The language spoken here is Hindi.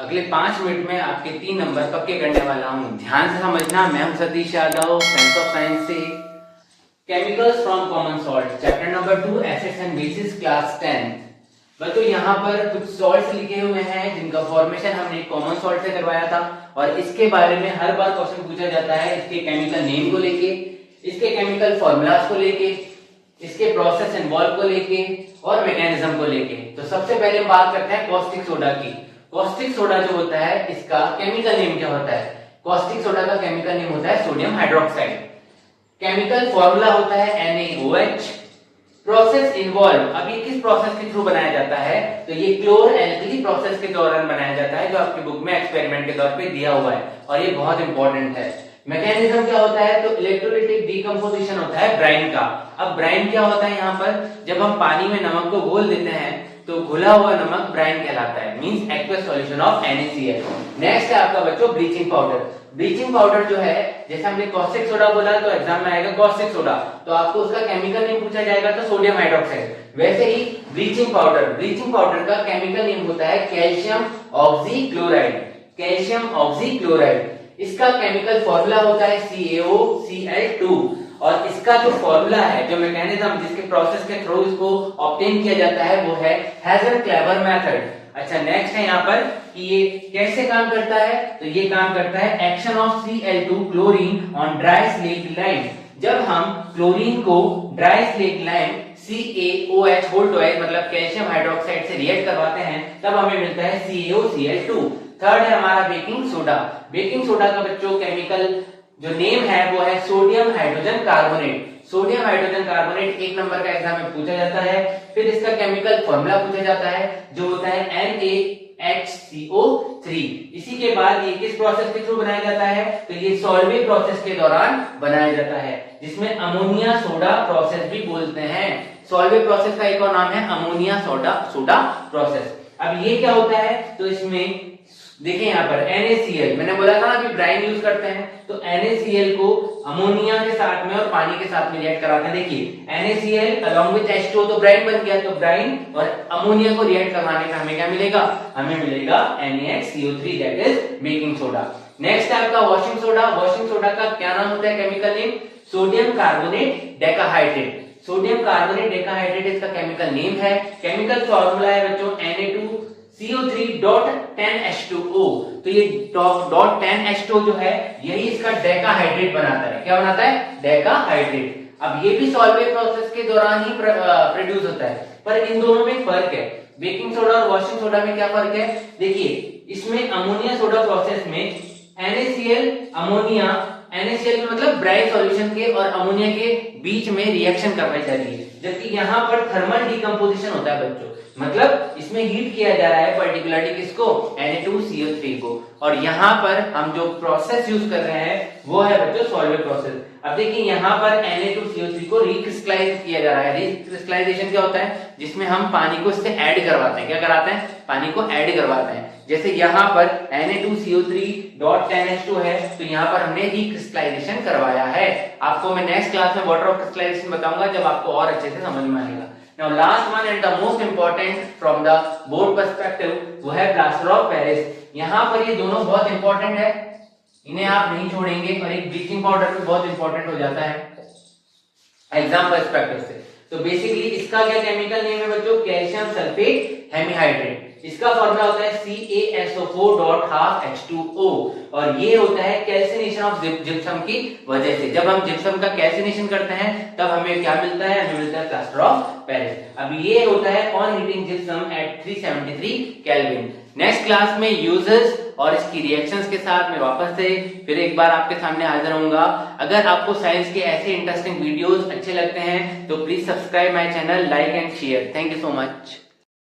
अगले 5 मिनट में आपके 3 नंबर पक्के करने वाला हूँ। ध्यान से समझना। मैं हूँ Satish Yadav, science of science से। Chemicals from common salt, chapter number 2, acids and bases, class 10। बच्चों यहाँ पर कुछ सॉल्ट्स लिखे हुए हैं जिनका फॉर्मेशन हमने कॉमन सॉल्ट से करवाया था, और इसके बारे में हर बार क्वेश्चन पूछा जाता है इसके केमिकल नेम को लेके, इसके केमिकल फॉर्मूलाज को लेके, इसके प्रोसेस इन्वॉल्व को लेके और मैकेनिज्म को लेके। तो सबसे पहले हम बात करते हैं कॉस्टिक सोडा की। कॉस्टिक सोडा जो होता है इसका केमिकल नेम क्या होता है? कॉस्टिक सोडा का केमिकल नेम होता है सोडियम हाइड्रोक्साइड। केमिकल फॉर्मूला होता है NaOH। प्रोसेस इन्वॉल्व, अब ये किस प्रोसेस के थ्रू बनाया जाता है? तो ये क्लोर एल्कली प्रोसेस के दौरान बनाया जाता है, जो आपकी बुक में एक्सपेरिमेंट के तौर पे दिया हुआ है, और ये बहुत इंपॉर्टेंट है। मैकेनिज्म क्या होता है? तो इलेक्ट्रोलाइटिक डीकंपोजिशन होता है ब्राइन का। अब ब्राइन क्या होता है? यहाँ पर जब हम पानी में नमक को घोल देते हैं तो घुला हुआ नमक ब्राइन कहलाता है, means aqueous solution of NaCl। Next है आपका बच्चों ब्लीचिंग पाउडर। ब्लीचिंग पाउडर जो है, जैसे हमने कॉस्टिक सोडा बोला तो एग्जाम में आएगा कॉस्टिक सोडा, तो आपको उसका केमिकल नेम पूछा जाएगा तो सोडियम हाइड्रोक्साइड। वैसे ही ब्लीचिंग पाउडर का केमिकल नेम होता है कैल्शियम ऑक्सीक्लोराइड। कैल्शियम ऑक्सीक्लोराइड, इसका केमिकल फॉर्मूला होता है CaOCl2, और इसका जो फॉर्मूला है, जो मैकेनिज्म जिसके प्रोसेस के थ्रू इसको ऑब्टेन किया जाता है, वो है हेजन-क्लेवर मेथड। अच्छा, नेक्स्ट है यहाँ पर कि ये कैसे काम करता है? तो ये काम करता है action of Cl2 chlorine on dry slate lime. जब हम क्लोरीन को dry slate lime CaOH whole twice मतलब कैल्शियम हाइड्रोक्साइड से रिएक्ट करवाते हैं, तब हमें मिलता है CaOCl2। थर्ड है हमारा बेकिंग सोडा। बेकिंग सोडा का बच्चों केमिकल जो नेम है वो है sodium hydrogen carbonate. Sodium hydrogen carbonate 1 number का एग्जाम में पूछा जाता है। फिर इसका केमिकल फॉर्मूला पूछा जाता है जो होता है NaHCO3। इसी के बाद ये किस प्रोसेस के थ्रू बनाया जाता है? तो ये सॉल्वे प्रोसेस के दौरान बनाया जाता है, जिसमें अमोनिया सोडा प्रोसेस भी बोलते हैं। सॉल्वे प्रोसेस का एक और नाम है अमोनिया सोडा प्रोसेस। अब ये क्या होता है? तो इसमें देखिए यहाँ पर NaCl, मैंने बोला था ना कि ब्राइन यूज करते हैं, तो NaCl को अमोनिया के साथ में और पानी के साथ में रिएक्ट कराते हैं। देखिए NaCl along with H2O तो ब्राइन बन गया, तो ब्राइन और अमोनिया को रिएक्ट करवाने में हमें क्या मिलेगा? हमें मिलेगा NaCO3, that is baking soda. Next है आपका वॉशिंग सोडा। वॉशिंग सोडा का क्या नाम होता है chemical name? Sodium carbonate decahydrate. Sodium carbonate decahydrate इसका केमिकल नेम है। केमिकल फॉर्मूला है बच्चों Na2CO3.10H2O। तो ये .10H2O जो है यही इसका डेकाहाइड्रेट बनाता है। क्या बनाता है? डेकाहाइड्रेट। अब ये भी सॉल्वे प्रोसेस के दौरान ही प्रोड्यूस होता है, पर इन दोनों में फर्क है। बेकिंग सोडा और वॉशिंग सोडा में क्या फर्क है? देखिए, इसमें अमोनिया सोडा प्रोसेस में NaCl अमोनिया, NaCl मतलब ब्राइट सॉल्यूशन के और अमोनिया के बीच में रिएक्शन करवाई जा रही है, जबकि यहाँ पर थर्मल डिकम्पोजिशन होता है बच्चों, मतलब इसमें हीट किया जा रहा है पर्टिकुलरली किसको? Na2CO3 को। और यहाँ पर हम जो प्रोसेस यूज कर रहे हैं वो है बच्चों सॉल्वे प्रोसेस। अब देखिए यहाँ पर Na2CO3 को रिक्रिस्टलाइज किया जा रहा है। रिक्रिस्टलाइजेशन क्या होता है? जिसमें हम पानी को इससे ऐड करवाते हैं। क्या कराते हैं? पानी को ऐड करवाते हैं। जैसे यहाँ पर Na2CO3.10H2 है, तो यहाँ पर हमने रिक्रिस्टलाइजेशन करवाया है। आपको मैं नेक्स्ट क्लास में वाटर ऑफ क्रिस्टलाइजेशन बताऊंगा, जब आपको और अच्छे से समझ में आएगा। Now last one and the most important from the board perspective वो है प्लास्टर ऑफ पेरिस। यहाँ पर ये दोनों बहुत इंपॉर्टेंट है, इन्हें आप नहीं छोड़ेंगे, और एक ब्लीचिंग पाउडर भी बहुत इंपॉर्टेंट हो जाता है एग्जाम पर्सपेक्टिव से। तो बेसिकली इसका क्या केमिकल नेम है बच्चों? Calcium sulphate hemihydrate. इसका फॉर्मूला होता है CaSO4.12H2O, और ये होता है कैल्सिनेशन ऑफ जिप्सम की वजह से। जब हम जिप्सम का कैल्सिनेशन करते हैं तब हमें क्या मिलता है? हमें मिलता है प्लास्टर ऑफ पेरिस। अब ये होता है on heating gypsum at 373 kelvin. Next class में यूजेस और इसकी रिएक्शंस के साथ मैं वापस से फिर एक बार आपके सामने हाजिर होऊंगा। अगर आपको साइंस के ऐसे इंटरेस्टिंग वीडियोस अच्छे लगते हैं तो please subscribe my channel, like and share. Thank you so much.